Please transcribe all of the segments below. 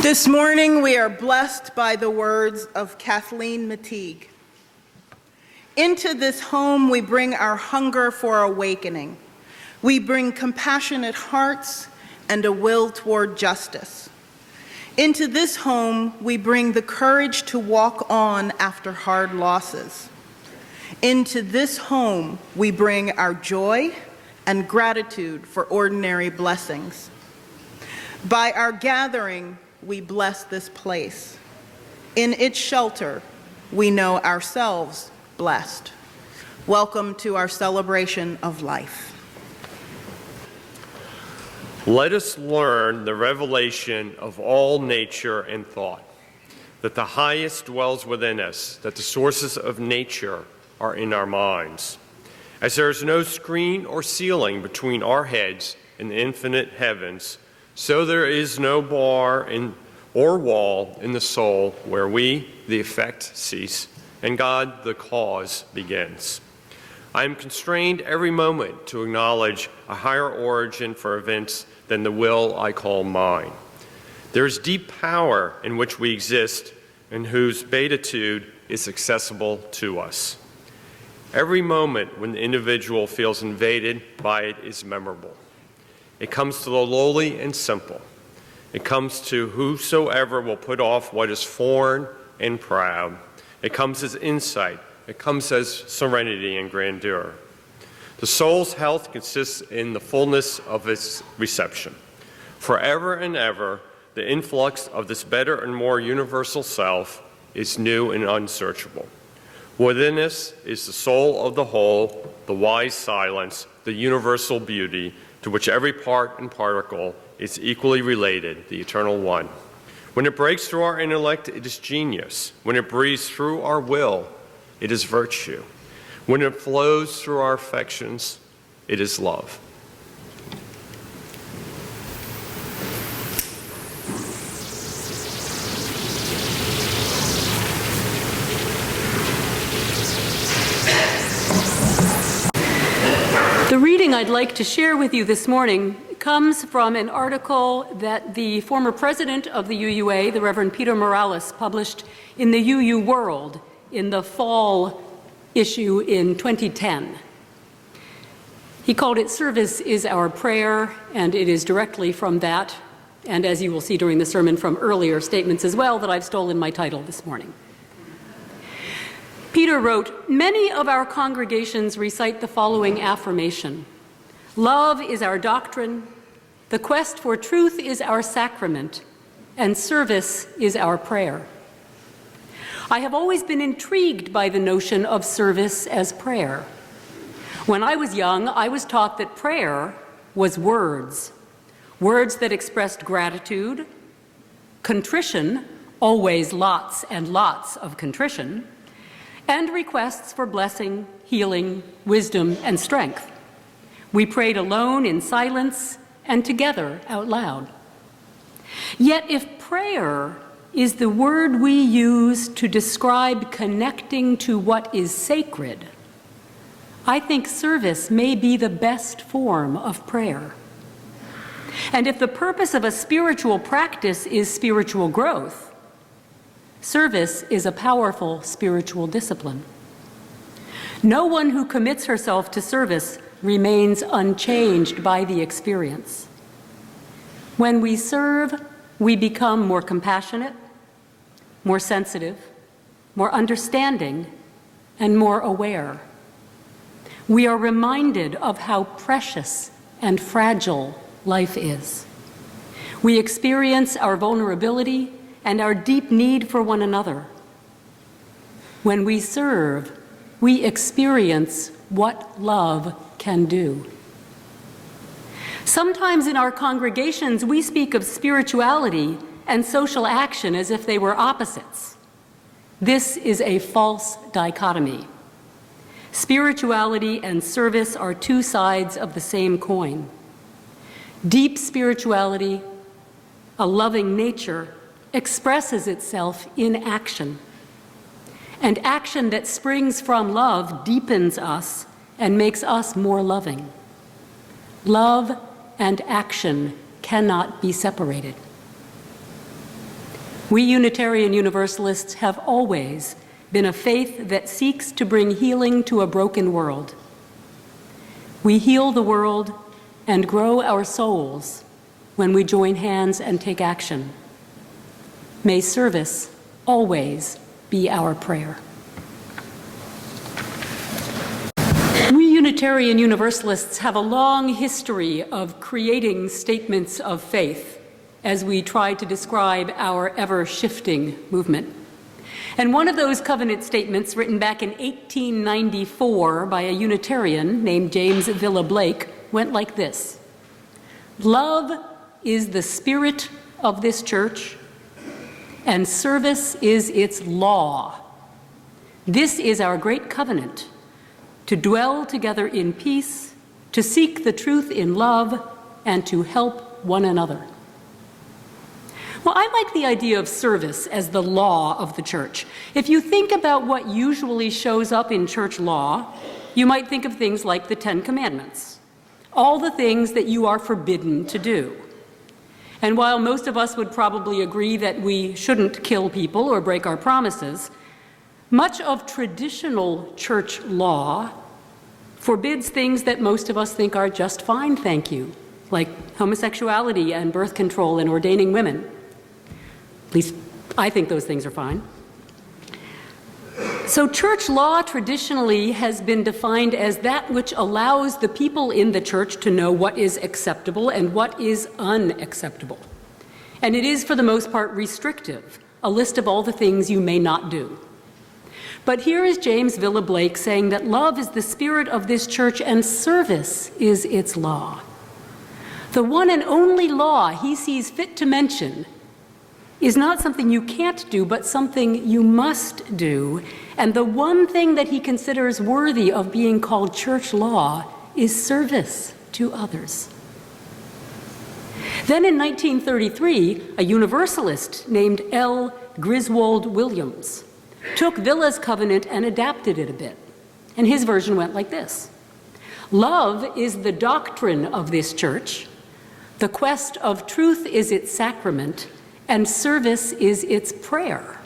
This morning we are blessed by the words of Kathleen Mateague. Into this home we bring our hunger for awakening. We bring compassionate hearts and a will toward justice. Into this home we bring the courage to walk on after hard losses. Into this home we bring our joy and gratitude for ordinary blessings. By our gathering, we bless this place. In its shelter, we know ourselves blessed. Welcome to our celebration of life. Let us learn the revelation of all nature and thought, that the highest dwells within us, that the sources of nature are in our minds. As there is no screen or ceiling between our heads and the infinite heavens, so there is no bar or wall in the soul where we, the effect, cease, and God, the cause, begins. I am constrained every moment to acknowledge a higher origin for events than the will I call mine. There is deep power in which we exist and whose beatitude is accessible to us. Every moment when the individual feels invaded by it is memorable. It comes to the lowly and simple. It comes to whosoever will put off what is foreign and proud. It comes as insight. It comes as serenity and grandeur. The soul's health consists in the fullness of its reception. Forever and ever, the influx of this better and more universal self is new and unsearchable. Within us is the soul of the whole, the wise silence, the universal beauty, to which every part and particle is equally related, the eternal one. When it breaks through our intellect, it is genius. When it breathes through our will, it is virtue. When it flows through our affections, it is love. The reading I'd like to share with you this morning comes from an article that the former president of the UUA, the Reverend Peter Morales, published in the UU World in the fall issue in 2010. He called it "Service is Our Prayer," and it is directly from that, and as you will see during the sermon, from earlier statements as well, that I've stolen my title this morning. Peter wrote, "Many of our congregations recite the following affirmation: love is our doctrine, the quest for truth is our sacrament, and service is our prayer." I have always been intrigued by the notion of service as prayer. When I was young, I was taught that prayer was words that expressed gratitude, contrition, always lots and lots of contrition, and requests for blessing, healing, wisdom, and strength. We prayed alone in silence and together out loud. Yet if prayer is the word we use to describe connecting to what is sacred, I think service may be the best form of prayer. And if the purpose of a spiritual practice is spiritual growth, service is a powerful spiritual discipline. No one who commits herself to service remains unchanged by the experience. When we serve, we become more compassionate, more sensitive, more understanding, and more aware. We are reminded of how precious and fragile life is. We experience our vulnerability and our deep need for one another. When we serve, we experience what love can do. Sometimes in our congregations, we speak of spirituality and social action as if they were opposites. This is a false dichotomy. Spirituality and service are two sides of the same coin. Deep spirituality, a loving nature, expresses itself in action. And action that springs from love deepens us and makes us more loving. Love and action cannot be separated. We Unitarian Universalists have always been a faith that seeks to bring healing to a broken world. We heal the world and grow our souls when we join hands and take action. May service always be our prayer. We Unitarian Universalists have a long history of creating statements of faith as we try to describe our ever-shifting movement. And one of those covenant statements, written back in 1894 by a Unitarian named James Villa Blake, went like this: "Love is the spirit of this church, and service is its law. This is our great covenant, to dwell together in peace, to seek the truth in love, and to help one another." Well, I like the idea of service as the law of the church. If you think about what usually shows up in church law, you might think of things like the Ten Commandments, all the things that you are forbidden to do. And while most of us would probably agree that we shouldn't kill people or break our promises, much of traditional church law forbids things that most of us think are just fine, thank you, like homosexuality and birth control and ordaining women. At least I think those things are fine. So church law traditionally has been defined as that which allows the people in the church to know what is acceptable and what is unacceptable. And it is, for the most part, restrictive, a list of all the things you may not do. But here is James Villa Blake saying that love is the spirit of this church and service is its law. The one and only law he sees fit to mention is not something you can't do, but something you must do. And the one thing that he considers worthy of being called church law is service to others. Then in 1933, a Universalist named L. Griswold Williams took Villa's covenant and adapted it a bit. And his version went like this: "Love is the doctrine of this church, the quest of truth is its sacrament, and service is its prayer.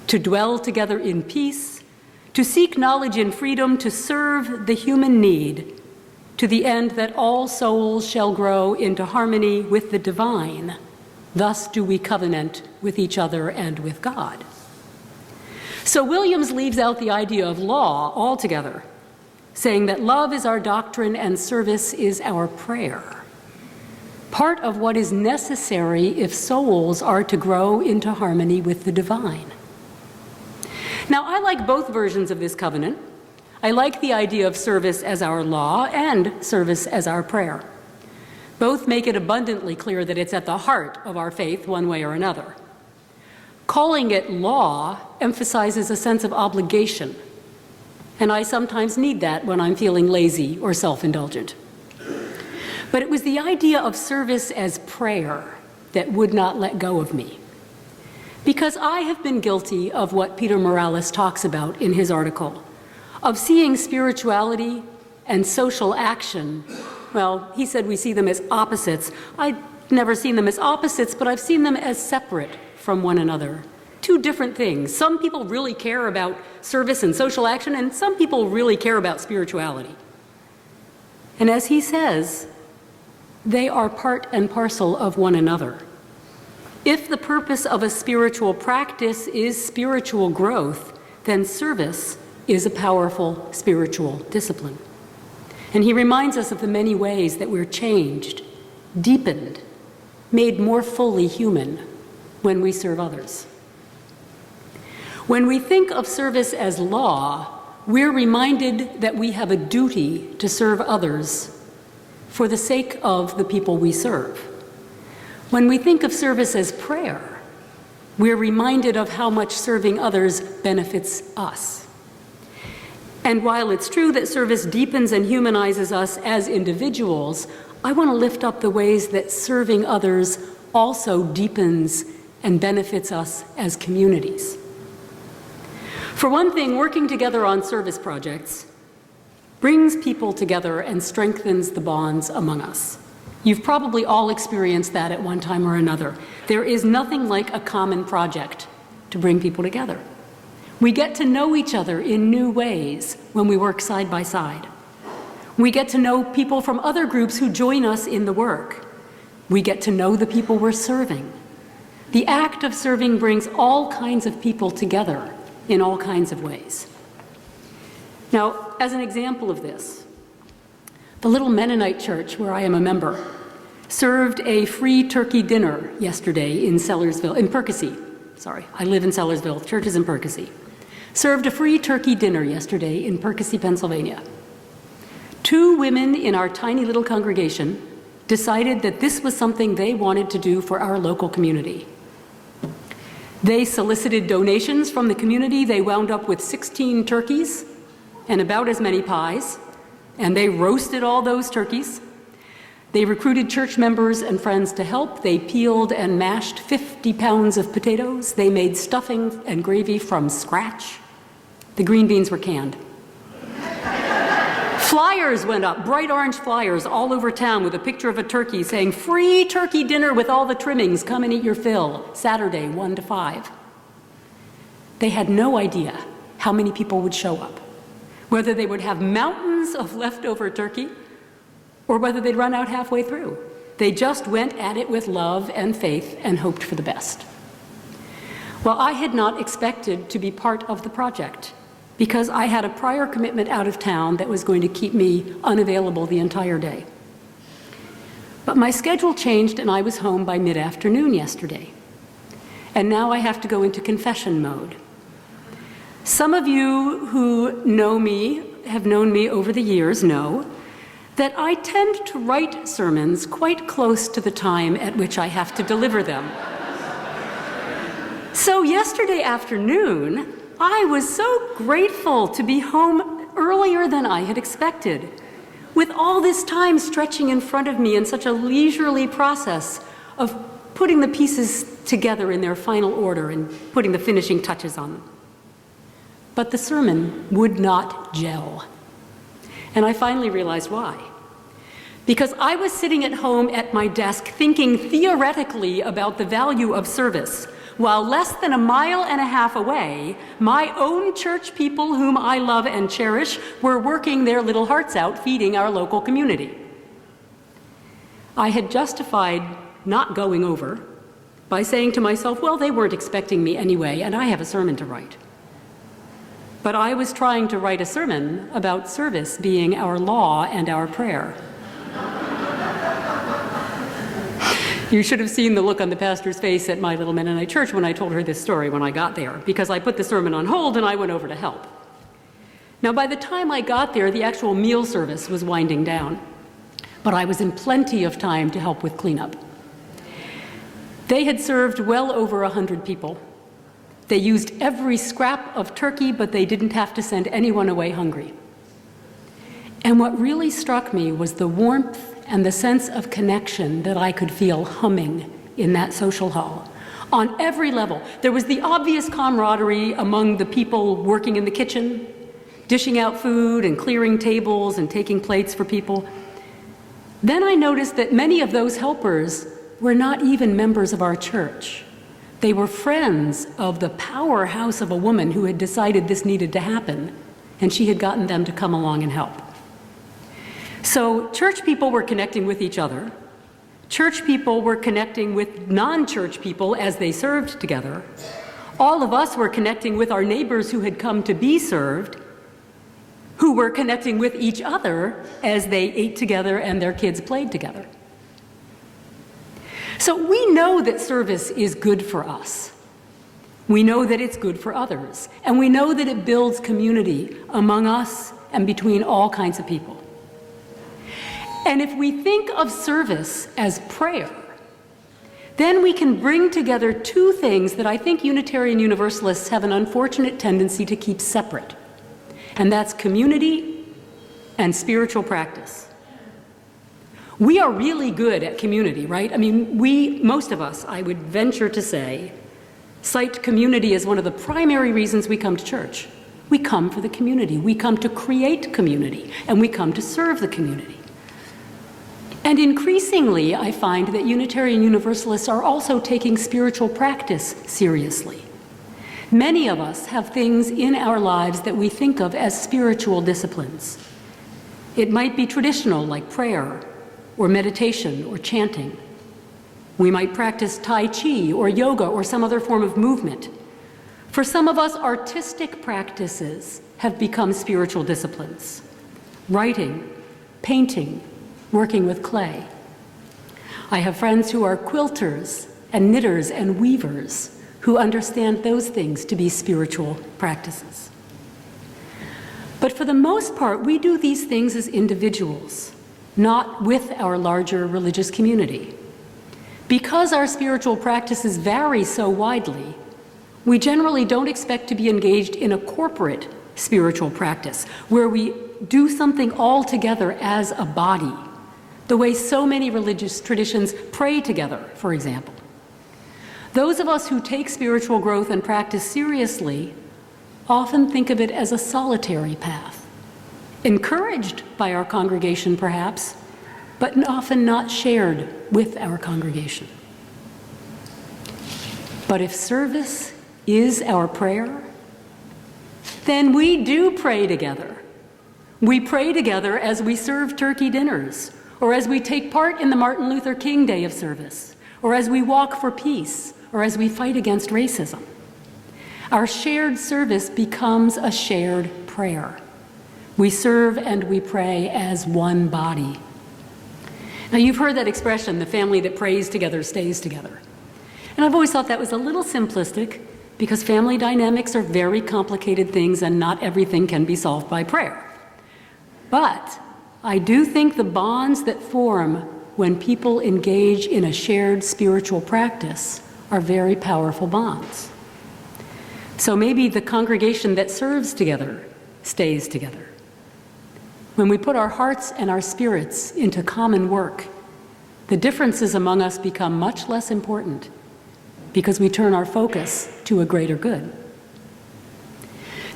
To dwell together in peace, to seek knowledge in freedom, to serve the human need, to the end that all souls shall grow into harmony with the divine. Thus do we covenant with each other and with God." So Williams leaves out the idea of law altogether, saying that love is our doctrine and service is our prayer, part of what is necessary if souls are to grow into harmony with the divine. Now, I like both versions of this covenant. I like the idea of service as our law and service as our prayer. Both make it abundantly clear that it's at the heart of our faith, one way or another. Calling it law emphasizes a sense of obligation, and I sometimes need that when I'm feeling lazy or self-indulgent. But it was the idea of service as prayer that would not let go of me. Because I have been guilty of what Peter Morales talks about in his article, of seeing spirituality and social action. Well, he said we see them as opposites. I've never seen them as opposites, but I've seen them as separate from one another. Two different things. Some people really care about service and social action, and some people really care about spirituality. And as he says, they are part and parcel of one another. If the purpose of a spiritual practice is spiritual growth, then service is a powerful spiritual discipline. And he reminds us of the many ways that we're changed, deepened, made more fully human when we serve others. When we think of service as law, we're reminded that we have a duty to serve others for the sake of the people we serve. When we think of service as prayer, we're reminded of how much serving others benefits us. And while it's true that service deepens and humanizes us as individuals, I want to lift up the ways that serving others also deepens and benefits us as communities. For one thing, working together on service projects brings people together and strengthens the bonds among us. You've probably all experienced that at one time or another. There is nothing like a common project to bring people together. We get to know each other in new ways when we work side by side. We get to know people from other groups who join us in the work. We get to know the people we're serving. The act of serving brings all kinds of people together in all kinds of ways. Now, as an example of this, the little Mennonite church where I am a member served a free turkey dinner yesterday in Sellersville, in Percy. Sorry, I live in Sellersville, church is in Percy. Served a free turkey dinner yesterday in Percy, Pennsylvania. 2 women in our tiny little congregation decided that this was something they wanted to do for our local community. They solicited donations from the community. They wound up with 16 turkeys and about as many pies, and they roasted all those turkeys. They recruited church members and friends to help. They peeled and mashed 50 pounds of potatoes. They made stuffing and gravy from scratch. The green beans were canned. Flyers went up, bright orange flyers all over town with a picture of a turkey saying, "Free turkey dinner with all the trimmings, come and eat your fill, Saturday, 1 to 5. They had no idea how many people would show up, whether they would have mountains of leftover turkey or whether they'd run out halfway through. They just went at it with love and faith and hoped for the best. Well, I had not expected to be part of the project because I had a prior commitment out of town that was going to keep me unavailable the entire day. But my schedule changed and I was home by mid-afternoon yesterday. And now I have to go into confession mode. Some of you who know me, have known me over the years, know that I tend to write sermons quite close to the time at which I have to deliver them. So yesterday afternoon, I was so grateful to be home earlier than I had expected, with all this time stretching in front of me in such a leisurely process of putting the pieces together in their final order and putting the finishing touches on them. But the sermon would not gel. And I finally realized why. Because I was sitting at home at my desk thinking theoretically about the value of service, while less than a mile and a half away, my own church people whom I love and cherish were working their little hearts out feeding our local community. I had justified not going over by saying to myself, well, they weren't expecting me anyway, and I have a sermon to write. But I was trying to write a sermon about service being our law and our prayer. You should have seen the look on the pastor's face at my little Mennonite church when I told her this story when I got there, because I put the sermon on hold and I went over to help. Now, by the time I got there, the actual meal service was winding down, but I was in plenty of time to help with cleanup. They had served well over 100 people. They used every scrap of turkey, but they didn't have to send anyone away hungry. And what really struck me was the warmth and the sense of connection that I could feel humming in that social hall. On every level, there was the obvious camaraderie among the people working in the kitchen, dishing out food and clearing tables and taking plates for people. Then I noticed that many of those helpers were not even members of our church. They were friends of the powerhouse of a woman who had decided this needed to happen, and she had gotten them to come along and help. So church people were connecting with each other. Church people were connecting with non-church people as they served together. All of us were connecting with our neighbors who had come to be served, who were connecting with each other as they ate together and their kids played together. So we know that service is good for us. We know that it's good for others. And we know that it builds community among us and between all kinds of people. And if we think of service as prayer, then we can bring together 2 things that I think Unitarian Universalists have an unfortunate tendency to keep separate. And that's community and spiritual practice. We are really good at community, right? I mean, most of us, I would venture to say, cite community as one of the primary reasons we come to church. We come for the community. We come to create community, and we come to serve the community. And increasingly, I find that Unitarian Universalists are also taking spiritual practice seriously. Many of us have things in our lives that we think of as spiritual disciplines. It might be traditional, like prayer, or meditation, or chanting. We might practice Tai Chi, or yoga, or some other form of movement. For some of us, artistic practices have become spiritual disciplines. Writing, painting, working with clay. I have friends who are quilters and knitters and weavers who understand those things to be spiritual practices. But for the most part, we do these things as individuals, not with our larger religious community. Because our spiritual practices vary so widely, we generally don't expect to be engaged in a corporate spiritual practice where we do something all together as a body, the way so many religious traditions pray together, for example. Those of us who take spiritual growth and practice seriously often think of it as a solitary path, encouraged by our congregation perhaps, but often not shared with our congregation. But if service is our prayer, then we do pray together. We pray together as we serve turkey dinners, or as we take part in the Martin Luther King Day of Service, or as we walk for peace, or as we fight against racism. Our shared service becomes a shared prayer. We serve and we pray as one body. Now, you've heard that expression, the family that prays together stays together. And I've always thought that was a little simplistic because family dynamics are very complicated things and not everything can be solved by prayer. But I do think the bonds that form when people engage in a shared spiritual practice are very powerful bonds. So maybe the congregation that serves together stays together. When we put our hearts and our spirits into common work, the differences among us become much less important because we turn our focus to a greater good.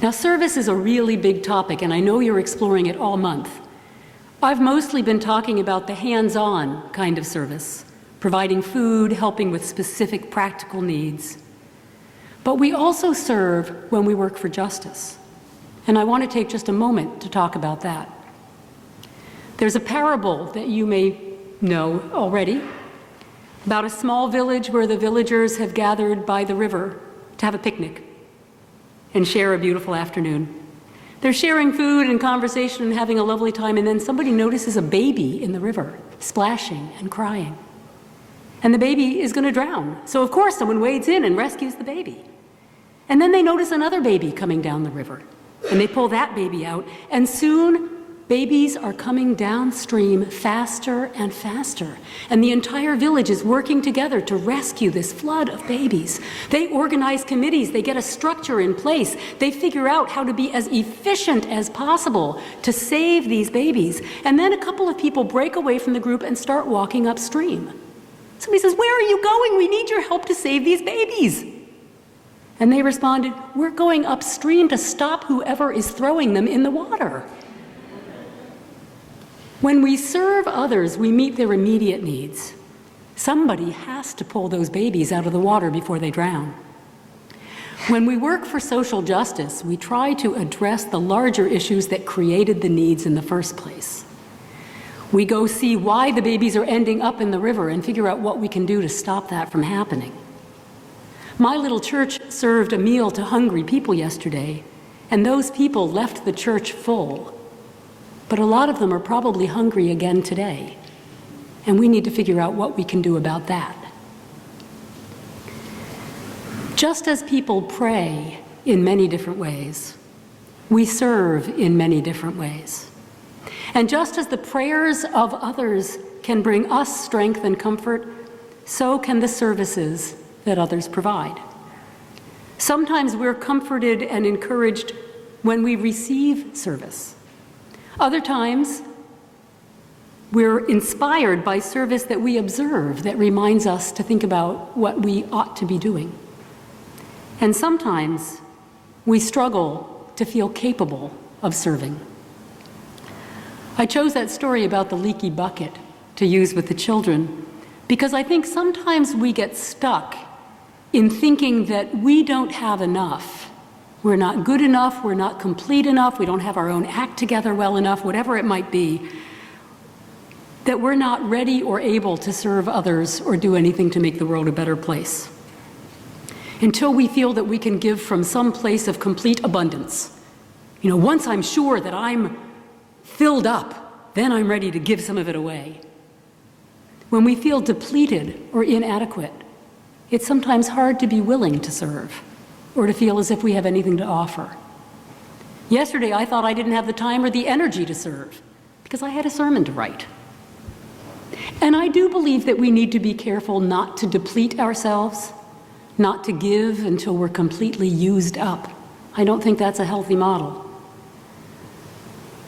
Now, service is a really big topic, and I know you're exploring it all month. I've mostly been talking about the hands-on kind of service, providing food, helping with specific practical needs. But we also serve when we work for justice. And I want to take just a moment to talk about that. There's a parable that you may know already about a small village where the villagers have gathered by the river to have a picnic and share a beautiful afternoon. They're sharing food and conversation and having a lovely time, and then somebody notices a baby in the river, splashing and crying. And the baby is going to drown. So of course someone wades in and rescues the baby. And then they notice another baby coming down the river, and they pull that baby out, and soon babies are coming downstream faster and faster. And the entire village is working together to rescue this flood of babies. They organize committees, they get a structure in place, they figure out how to be as efficient as possible to save these babies. And then a couple of people break away from the group and start walking upstream. Somebody says, "Where are you going? We need your help to save these babies." And they responded, "We're going upstream to stop whoever is throwing them in the water." When we serve others, we meet their immediate needs. Somebody has to pull those babies out of the water before they drown. When we work for social justice, we try to address the larger issues that created the needs in the first place. We go see why the babies are ending up in the river and figure out what we can do to stop that from happening. My little church served a meal to hungry people yesterday, and those people left the church full. But a lot of them are probably hungry again today, and we need to figure out what we can do about that. Just as people pray in many different ways, we serve in many different ways. And just as the prayers of others can bring us strength and comfort, so can the services that others provide. Sometimes we're comforted and encouraged when we receive service. Other times, we're inspired by service that we observe that reminds us to think about what we ought to be doing. And sometimes, we struggle to feel capable of serving. I chose that story about the leaky bucket to use with the children, because I think sometimes we get stuck in thinking that we don't have enough. We're not good enough, we're not complete enough, we don't have our own act together well enough, whatever it might be, that we're not ready or able to serve others or do anything to make the world a better place. Until we feel that we can give from some place of complete abundance. You know, once I'm sure that I'm filled up, then I'm ready to give some of it away. When we feel depleted or inadequate, it's sometimes hard to be willing to serve or to feel as if we have anything to offer. Yesterday, I thought I didn't have the time or the energy to serve because I had a sermon to write. And I do believe that we need to be careful not to deplete ourselves, not to give until we're completely used up. I don't think that's a healthy model.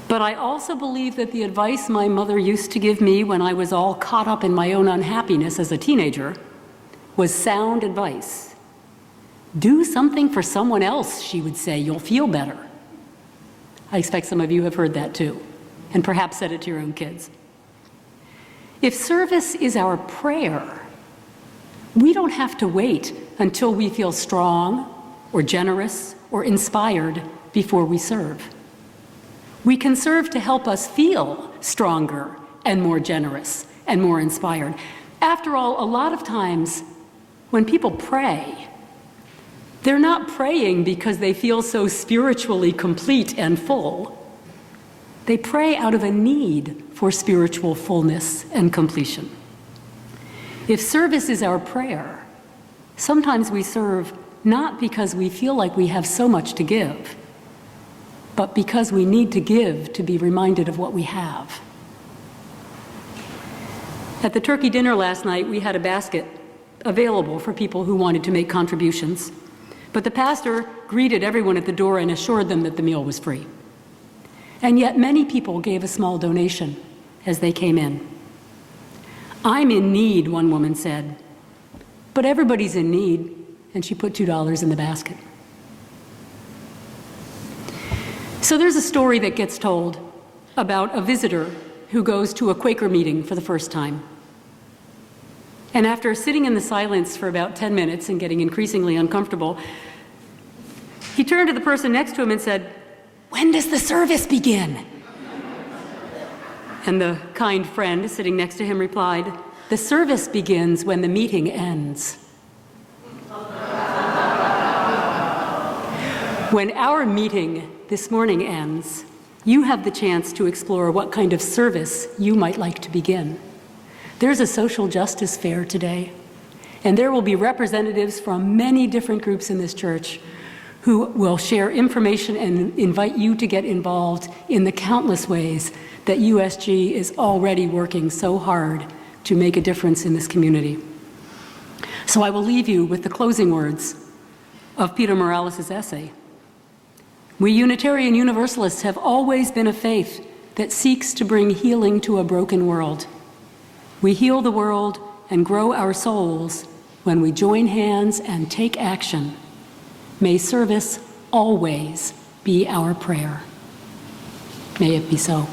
But I also believe that the advice my mother used to give me when I was all caught up in my own unhappiness as a teenager was sound advice. Do something for someone else, she would say, you'll feel better. I expect some of you have heard that too, and perhaps said it to your own kids. If service is our prayer, we don't have to wait until we feel strong or generous or inspired before we serve. We can serve to help us feel stronger and more generous and more inspired. After all, a lot of times when people pray, they're not praying because they feel so spiritually complete and full. They pray out of a need for spiritual fullness and completion. If service is our prayer, sometimes we serve not because we feel like we have so much to give, but because we need to give to be reminded of what we have. At the turkey dinner last night, we had a basket available for people who wanted to make contributions, but the pastor greeted everyone at the door and assured them that the meal was free. And yet many people gave a small donation as they came in. I'm in need, one woman said, but everybody's in need, and she put $2 in the basket. So there's a story that gets told about a visitor who goes to a Quaker meeting for the first time. And after sitting in the silence for about 10 minutes and getting increasingly uncomfortable, he turned to the person next to him and said, "When does the service begin?" And the kind friend sitting next to him replied, "The service begins when the meeting ends." When our meeting this morning ends, you have the chance to explore what kind of service you might like to begin. There's a social justice fair today, and there will be representatives from many different groups in this church who will share information and invite you to get involved in the countless ways that USG is already working so hard to make a difference in this community. So I will leave you with the closing words of Peter Morales' essay. We Unitarian Universalists have always been a faith that seeks to bring healing to a broken world. We heal the world and grow our souls when we join hands and take action. May service always be our prayer. May it be so.